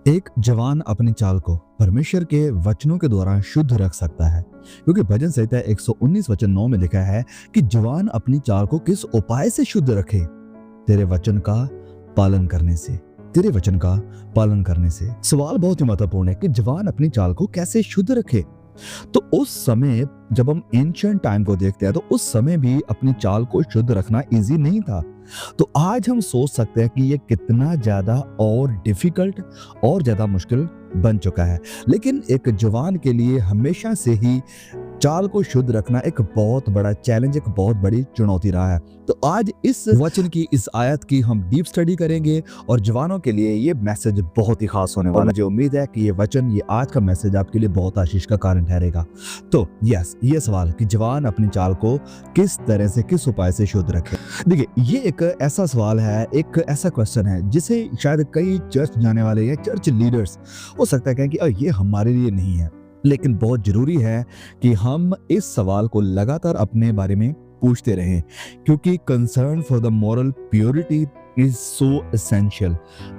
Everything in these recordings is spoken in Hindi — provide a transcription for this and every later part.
एक जवान अपनी चाल को परमेश्वर के वचनों के द्वारा शुद्ध रख सकता है, क्योंकि भजन संहिता 119 वचन 9 में लिखा है कि जवान अपनी चाल को किस उपाय से शुद्ध रखे? तेरे वचन का पालन करने से। तेरे वचन का पालन करने से। सवाल बहुत ही महत्वपूर्ण है कि जवान अपनी चाल को कैसे शुद्ध रखे। तो उस समय जब हम एंशिएंट टाइम को देखते हैं तो उस समय भी अपनी चाल को शुद्ध रखना इजी नहीं था। तो आज हम सोच सकते हैं कि ये कितना ज्यादा और डिफिकल्ट और ज्यादा मुश्किल बन चुका है। लेकिन एक जवान के लिए हमेशा से ही चाल को शुद्ध रखना एक बहुत बड़ा चैलेंज, एक बहुत बड़ी चुनौती रहा है। तो आज इस वचन की, इस आयत की हम डीप स्टडी करेंगे और जवानों के लिए ये मैसेज बहुत ही खास होने वाला है। मुझे उम्मीद है कि ये वचन, ये आज का मैसेज आपके लिए बहुत आशीष का कारण ठहरेगा। तो यस, ये सवाल कि जवान अपनी चाल को किस तरह से, किस उपाय से शुद्ध रखे। देखिए, ये एक ऐसा सवाल है, एक ऐसा क्वेश्चन है जिसे शायद कई चर्च जाने वाले या चर्च लीडर्स हो सकता है कि ये हमारे लिए नहीं है। लेकिन बहुत जरूरी है कि हम इस सवाल को लगातार अपने बारे में पूछते रहें, क्योंकि concern for the moral purity is so essential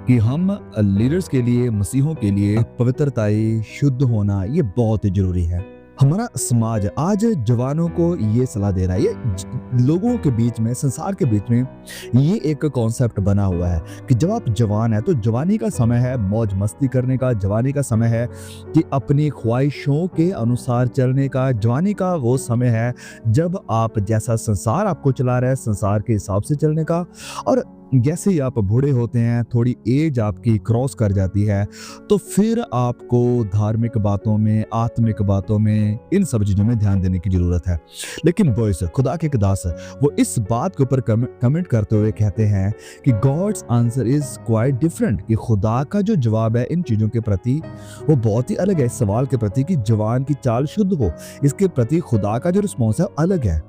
कि हम लीडर्स के लिए, मसीहों के लिए पवित्रताई, शुद्ध होना ये बहुत ही जरूरी है। हमारा समाज आज जवानों को ये सलाह दे रहा है, ये लोगों के बीच में, संसार के बीच में ये एक कॉन्सेप्ट बना हुआ है कि जब आप जवान है तो जवानी का समय है मौज मस्ती करने का, जवानी का समय है कि अपनी ख्वाहिशों के अनुसार चलने का, जवानी का वो समय है जब आप जैसा संसार आपको चला रहा है संसार के हिसाब से चलने का। और जैसे ही आप बूढ़े होते हैं, थोड़ी एज आपकी क्रॉस कर जाती है, तो फिर आपको धार्मिक बातों में, आत्मिक बातों में, इन सब चीजों में ध्यान देने की जरूरत है। लेकिन बॉयस, खुदा के दास, वो इस बात के ऊपर कमेंट करते हुए कहते हैं कि God's answer is quite different, कि खुदा का जो जवाब है इन चीजों के प्रति वो बहुत ही अलग है। इस सवाल के प्रति कि जवान की चाल शुद्ध हो, इसके प्रति खुदा का जो रिस्पॉन्स है अलग है।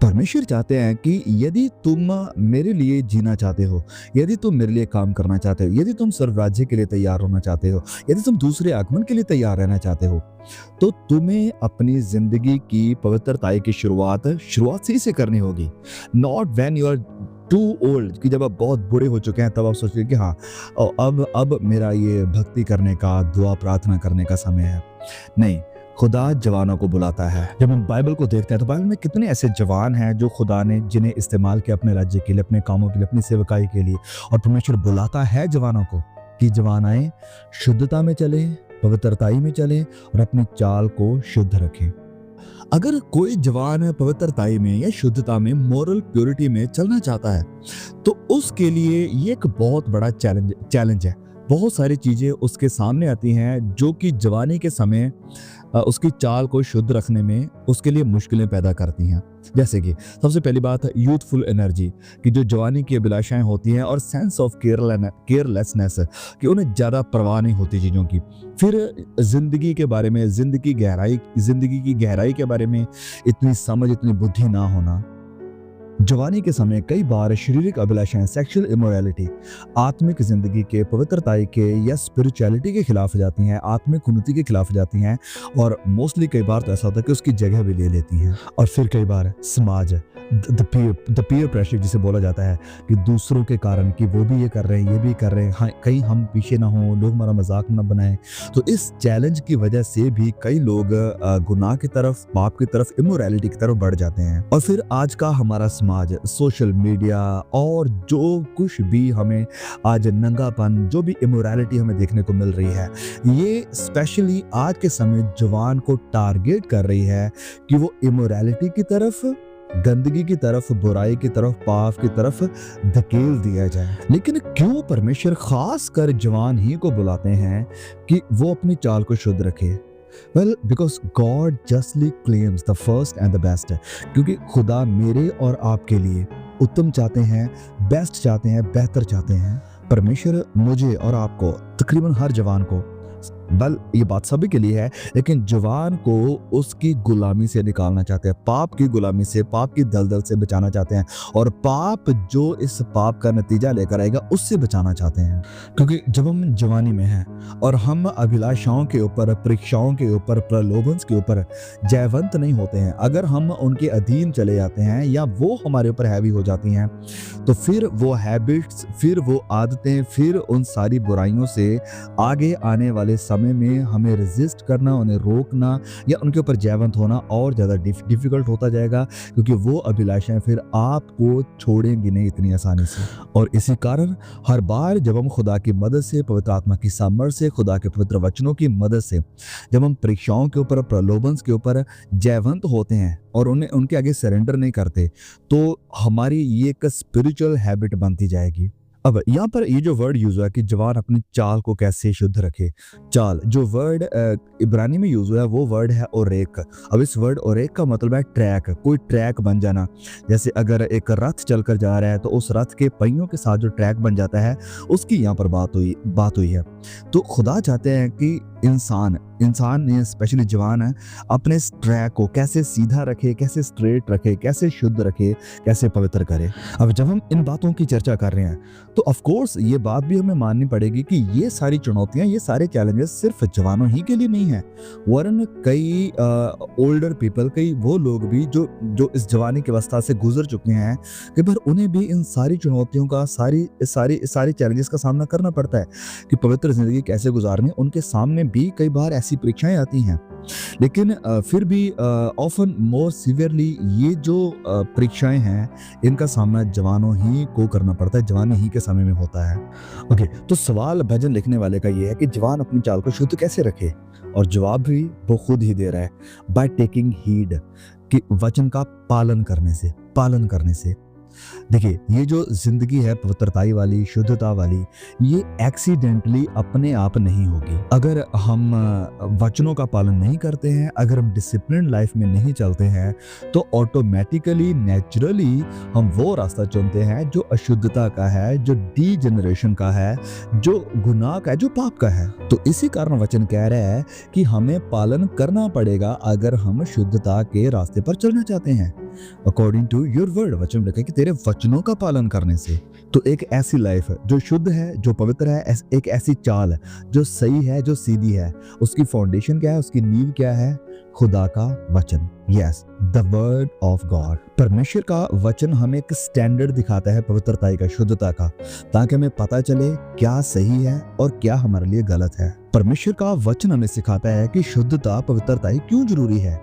परमेश्वर चाहते हैं कि यदि तुम मेरे लिए जीना चाहते हो, यदि तुम मेरे लिए काम करना चाहते हो, यदि तुम स्वर्ग राज्य के लिए तैयार होना चाहते हो, यदि तुम दूसरे आगमन के लिए तैयार रहना चाहते हो, तो तुम्हें अपनी जिंदगी की पवित्रताई की शुरुआत से से करनी होगी। Not when you are too old, कि जब आप बहुत बूढ़े हो चुके हैं तब आप सोचिए कि हाँ अब मेरा ये भक्ति करने का, दुआ प्रार्थना करने का समय है। नहीं, खुदा जवानों को बुलाता है। जब हम बाइबल को देखते हैं तो बाइबल में कितने ऐसे जवान हैं जो खुदा ने, जिन्हें इस्तेमाल किया अपने राज्य के लिए, अपने कामों के लिए, अपनी सेवकाई के लिए। और परमेश्वर बुलाता है जवानों को कि जवान आए, शुद्धता में चले, पवित्रताई में चले और अपनी चाल को शुद्ध रखें। अगर कोई जवान पवित्रताई में या शुद्धता में, मोरल प्योरिटी में चलना चाहता है तो उसके लिए ये एक बहुत बड़ा चैलेंज है। बहुत सारी चीजें उसके सामने आती हैं जो कि जवानी के समय उसकी चाल को शुद्ध रखने में उसके लिए मुश्किलें पैदा करती हैं। जैसे कि सबसे पहली बात है यूथफुल एनर्जी, कि जो जवानी की अभिलाषाएं होती हैं, और सेंस ऑफ केयरलेसनेस, कि उन्हें ज़्यादा परवाह नहीं होती चीज़ों की। फिर जिंदगी के बारे में, जिंदगी की गहराई के बारे में इतनी समझ, इतनी बुद्धि ना होना। जवानी के समय कई बार शारीरिक अभिलाषाएं, सेक्सुअल इमोरलिटी, आत्मिक जिंदगी के, पवित्रताई के या स्पिरिचुअलिटी के खिलाफ जाती हैं, आत्मिक उन्नति के खिलाफ जाती हैं, और मोस्टली कई बार तो ऐसा होता है कि उसकी जगह भी ले लेती हैं। और फिर कई बार समाज, द पीयर प्रेशर जिसे बोला जाता है, कि दूसरों के कारण कि वो भी ये कर रहे हैं, ये भी कर रहे हैं, हाँ, कहीं हम पीछे ना हो, लोग हमारा मजाक ना बनाएं। तो इस चैलेंज की वजह से भी कई लोग गुनाह की तरफ, पाप की तरफ, इमोरलिटी की तरफ बढ़ जाते हैं। और फिर आज का हमारा समाज, सोशल मीडिया और जो कुछ भी हमें आज नंगापन, जो भी इमोरलिटी हमें देखने को मिल रही है, ये स्पेशली आज के समय जवान को टारगेट कर रही है कि वो इमोरलिटी की तरफ, गंदगी की तरफ, बुराई की तरफ, पाप की तरफ धकेल दिया जाए। लेकिन क्यों परमेश्वर खास कर जवान ही को बुलाते हैं कि वो अपनी चाल को शुद्ध रखे? Well, because God justly claims the first and the best, क्योंकि खुदा मेरे और आपके लिए उत्तम चाहते हैं, बेस्ट चाहते हैं, बेहतर चाहते हैं। परमेश्वर मुझे और आपको, तकरीबन हर जवान को बल ये बात सभी के लिए है, लेकिन जवान को उसकी गुलामी से निकालना चाहते हैं, पाप की गुलामी से, पाप की दलदल से बचाना चाहते हैं, और पाप जो इस पाप का नतीजा लेकर आएगा उससे बचाना चाहते हैं। क्योंकि जब हम जवानी में हैं और हम अभिलाषाओं के ऊपर, परीक्षाओं के ऊपर, प्रलोभन के ऊपर जयवंत नहीं होते हैं, अगर हम उनके अधीन चले जाते हैं या वो हमारे ऊपर हैवी हो जाती हैं, तो फिर वो हैबिट्स, फिर वो आदतें, फिर उन सारी बुराइयों से आगे आने वाले समय में हमें रेजिस्ट करना, उन्हें रोकना या उनके ऊपर जयवंत होना और ज़्यादा डिफिकल्ट होता जाएगा, क्योंकि वो अभिलाषाएं फिर आपको छोड़ेंगी नहीं इतनी आसानी से। और इसी कारण हर बार जब हम खुदा की मदद से, पवित्र आत्मा की सामर्थ्य से, खुदा के पवित्र वचनों की मदद से जब हम परीक्षाओं के ऊपर, प्रलोभन के ऊपर जयवंत होते हैं और उन्हें उनके आगे सरेंडर नहीं करते, तो हमारी ये एक स्पिरिचुअल हैबिट बनती जाएगी। अब यहाँ पर ये जो वर्ड यूज हुआ है कि जवान अपनी चाल को कैसे शुद्ध रखे, चाल जो वर्ड इब्रानी में यूज हुआ है वो वर्ड है ओरेक। अब इस वर्ड ओरेक का मतलब है ट्रैक, कोई ट्रैक बन जाना। जैसे अगर एक रथ चलकर जा रहा है तो उस रथ के पहियों के साथ जो ट्रैक बन जाता है उसकी यहाँ पर बात हुई है। तो खुदा चाहते हैं कि इंसान ने, स्पेशली जवान है, अपने इस ट्रैक को कैसे सीधा रखे, कैसे स्ट्रेट रखे, कैसे शुद्ध रखे, कैसे पवित्र करे। अब जब हम इन बातों की चर्चा कर रहे हैं तो ऑफ कोर्स ये बात भी हमें माननी पड़ेगी कि ये सारी चुनौतियां, ये सारे चैलेंजेस सिर्फ जवानों ही के लिए नहीं है, वरन कई ओल्डर पीपल, कई वो लोग भी जो इस जवानी की अवस्था से गुजर चुके हैं, कई बार उन्हें भी इन सारी चुनौतियों का, सारी चैलेंजेस का सामना करना पड़ता है कि पवित्र जिंदगी कैसे गुजारनी। उनके सामने भी कई बार ऐसी परीक्षाएं आती हैं, लेकिन फिर भी ऑफन मोर सीवियरली ये जो परीक्षाएं हैं इनका सामना जवानों ही को करना पड़ता है, जवानी ही के समय में होता है। ओके, तो सवाल भजन लिखने वाले का ये है कि जवान अपनी चाल को शुद्ध कैसे रखे, और जवाब भी वो खुद ही दे रहा है, बाय टेकिंग हीड, कि वचन का पालन करने से। देखिए, ये जो जिंदगी है पवित्रताई वाली, शुद्धता वाली, ये एक्सीडेंटली अपने आप नहीं होगी। अगर हम वचनों का पालन नहीं करते हैं, अगर हम डिसिप्लिन लाइफ में नहीं चलते हैं, तो ऑटोमेटिकली, नेचुरली हम वो रास्ता चुनते हैं जो अशुद्धता का है, जो डीजेनरेशन का है, जो गुनाह का है, जो पाप का है। तो इसी कारण वचन कह रहा है कि हमें पालन करना पड़ेगा अगर हम शुद्धता के रास्ते पर चलना चाहते हैं। अकॉर्डिंग टू योर वर्ड, वचन लिखा है कि तेरे वचनों का पालन करने से। तो एक ऐसी लाइफ जो शुद्ध है, जो पवित्र है, एक ऐसी चाल जो सही है, जो सीधी है, उसकी फाउंडेशन क्या है, उसकी नींव क्या है? खुदा का वचन। Yes, the word of God. परमेश्वर का वचन हमें एक स्टैंडर्ड दिखाता है पवित्रता का, शुद्धता का, ताकि हमें पता चले क्या सही है और क्या हमारे लिए गलत है। परमेश्वर का वचन हमें सिखाता है कि शुद्धता, पवित्रता क्यों जरूरी है,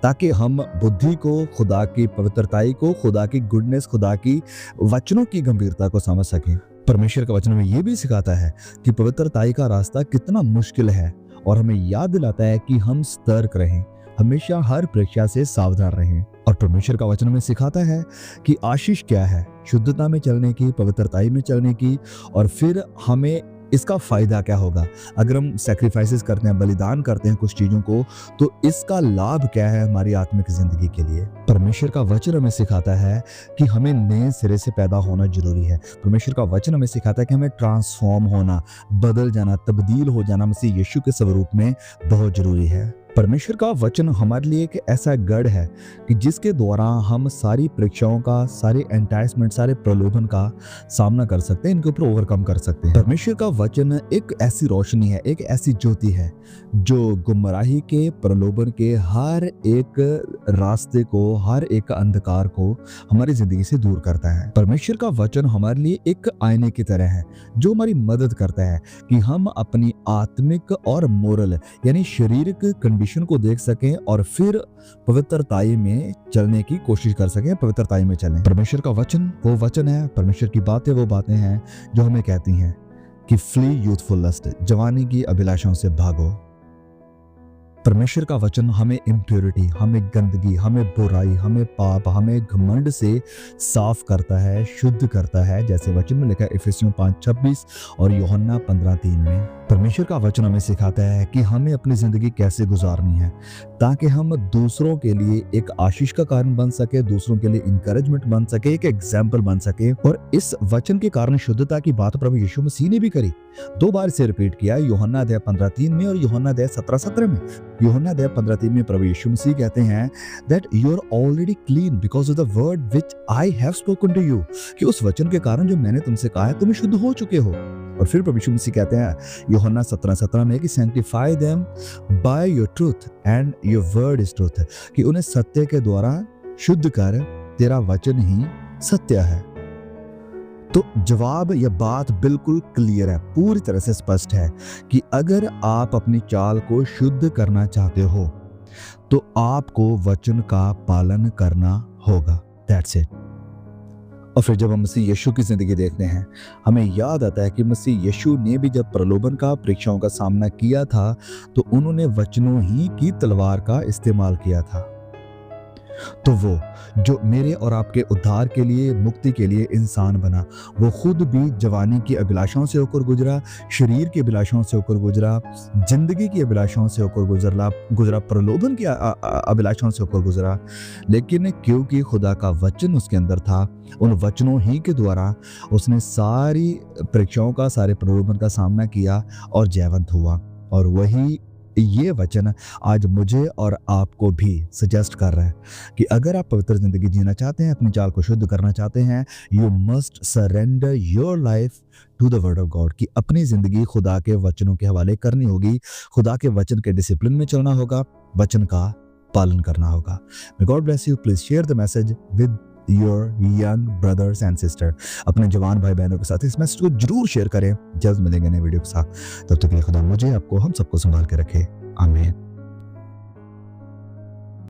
ताकि हम बुद्धि को, खुदा की पवित्रताई को, खुदा की गुडनेस, खुदा की वचनों की गंभीरता को समझ सकें। परमेश्वर का वचन हमें यह भी सिखाता है कि पवित्रताई का रास्ता कितना मुश्किल है, और हमें याद दिलाता है कि हम सतर्क रहें, हमेशा हर परीक्षा से सावधान रहें। और परमेश्वर का वचन हमें सिखाता है कि आशीष क्या है, शुद्धता में चलने की, पवित्रताई में चलने की, और फिर हमें इसका फायदा क्या होगा। अगर हम सैक्रिफाइसेस करते हैं, बलिदान करते हैं कुछ चीजों को, तो इसका लाभ क्या है हमारी आत्मिक जिंदगी के लिए। परमेश्वर का वचन हमें सिखाता है कि हमें नए सिरे से पैदा होना जरूरी है। परमेश्वर का वचन हमें सिखाता है कि हमें ट्रांसफॉर्म होना, बदल जाना, तब्दील हो जाना मसीह यीशु के स्वरूप में बहुत जरूरी है। परमेश्वर का वचन हमारे लिए एक ऐसा गढ़ है कि जिसके द्वारा हम सारी परीक्षाओं का, सारे एंटाइसमेंट, सारे प्रलोभन का सामना कर सकते हैं, इनके ऊपर ओवरकम कर सकते हैं। परमेश्वर का वचन एक ऐसी रोशनी है, एक ऐसी ज्योति है जो गुमराही के, प्रलोभन के हर एक रास्ते को, हर एक अंधकार को हमारी जिंदगी से दूर करता है। परमेश्वर का वचन हमारे लिए एक आईने की तरह है जो हमारी मदद करता है कि हम अपनी आत्मिक और मोरल यानी शारीरिक कंडीशन को देख सकें और फिर पवित्रताई में चलने की कोशिश कर सकें, पवित्रताई में चलें। परमेश्वर का वचन वो वचन है, परमेश्वर की बातें वो बातें हैं जो हमें कहती हैं कि फ्ली यूथफुल लस्ट, जवानी की अभिलाषाओं से भागो। परमेश्वर का वचन हमें इम्प्योरिटी, हमें गंदगी, हमें बुराई, हमें पाप, हमें घमंड से साफ करता है, शुद्ध करता है, जैसे वचन में लिखा है इफिसियों 5:26 और यूहन्ना 15:3 में। परमेश्वर का वचन हमें सिखाता है कि हमें अपनी जिंदगी कैसे गुजारनी है ताकि हम दूसरों के लिए एक आशीष का कारण बन सके, दूसरों के लिए इंकरेजमेंट बन सके, एक एग्जाम्पल बन सके। और इस वचन के कारण शुद्धता की बात प्रभु यीशु मसीह ने भी करी, 2 बार इसे रिपीट किया, यूहन्ना 15:3 में और यूहन्ना 17:17 में। यूहन्ना 15:3 में प्रभु यीशु मसीह कहते हैं that you are already clean because of the word which I have spoken to you, कि उस वचन के कारण जो मैंने तुमसे कहा है तुम शुद्ध हो चुके हो। और फिर प्रभु यीशु मसीह कहते हैं यूहन्ना 17:17 में कि sanctify them by your truth and your word is truth, कि उन्हें सत्य के द्वारा शुद्ध कर, तेरा वचन ही सत्य है। तो जवाब या बात बिल्कुल क्लियर है, पूरी तरह से स्पष्ट है कि अगर आप अपनी चाल को शुद्ध करना चाहते हो तो आपको वचन का पालन करना होगा। That's it. और फिर जब हम मसीह यीशु की जिंदगी देखते हैं, हमें याद आता है कि मसीह यीशु ने भी जब प्रलोभन का, परीक्षाओं का सामना किया था तो उन्होंने वचनों ही की तलवार का इस्तेमाल किया था। तो वो जो मेरे और आपके उद्धार के लिए, मुक्ति के लिए इंसान बना, वो खुद भी जवानी की अभिलाषाओं से होकर गुजरा, शरीर की अभिलाषाओं से होकर गुजरा, जिंदगी की अभिलाषाओं से होकर गुजरा, प्रलोभन की अभिलाषाओं से होकर गुजरा। लेकिन क्योंकि खुदा का वचन उसके अंदर था, उन वचनों ही के द्वारा उसने सारी परीक्षाओं का, सारे प्रलोभन का सामना किया और जयवंत हुआ। और वही ये वचन आज मुझे और आपको भी सजेस्ट कर रहा है कि अगर आप पवित्र जिंदगी जीना चाहते हैं, अपनी चाल को शुद्ध करना चाहते हैं, you must surrender your life to the word of God, कि अपनी जिंदगी खुदा के वचनों के हवाले करनी होगी, खुदा के वचन के डिसिप्लिन में चलना होगा, वचन का पालन करना होगा। May God bless you. Please share the message with your young brothers and sister. अपने जवान भाई बहनों के साथ इस मैसेज को जरूर शेयर करें। जल्द मिलेंगे नए वीडियो के साथ। तब तक के लिए खुदा मुझे, आपको, हम सबको संभाल के रखे। आमीन।